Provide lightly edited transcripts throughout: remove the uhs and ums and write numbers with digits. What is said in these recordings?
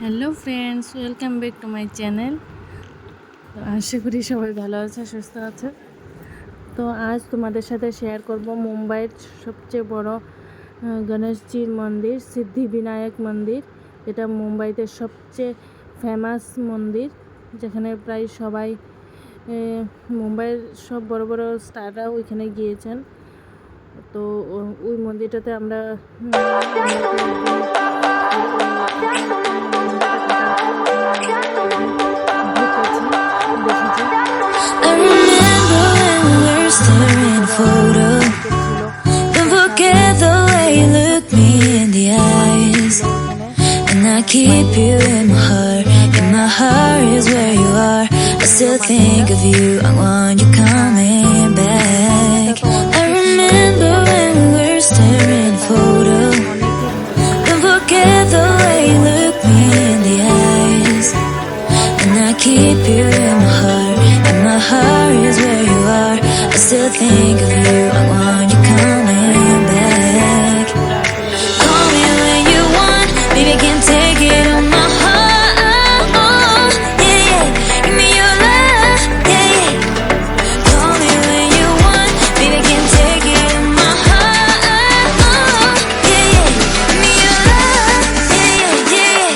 Hello friends, welcome back to my channel. আশা করি সবাই ভালো আছে, সুস্থ আছে। তো আজ তোমাদের সাথে শেয়ার করব মুম্বাইয়ের সবচেয়ে বড় গণেশজির মন্দির, সিদ্ধিবিনায়ক মন্দির, যেটা মুম্বাইতে সবচেয়ে ফেমাস মন্দির, যেখানে প্রায় সবাই মুম্বাইয়ের সব বড় বড় স্টাররা ওইখানে গিয়েছেন। তো ওই মন্দিরটাতে আমরা I remember when we were staring photo. Don't forget the way you look me in the eyes. And I keep you in my heart. And my heart is where you are. I still think of you. I want you coming back. I remember when we were staring photo. Don't forget the way you look me in the eyes. And I keep you in my heart. And my heart is where you are. I still think of you. I want you coming back. Call me when you want. Baby, can take it on my heart. Yeah, yeah. Give me your love. Yeah, yeah. Call me when you want. Baby, can take it on my heart. Yeah, yeah. Give me your love. Yeah, yeah, yeah.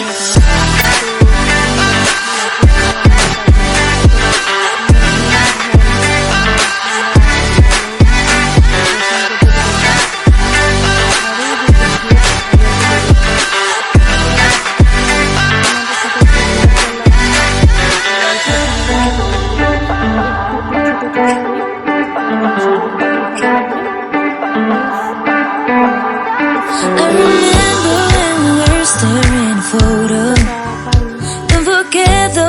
I remember when we were staring photo. Don't forget the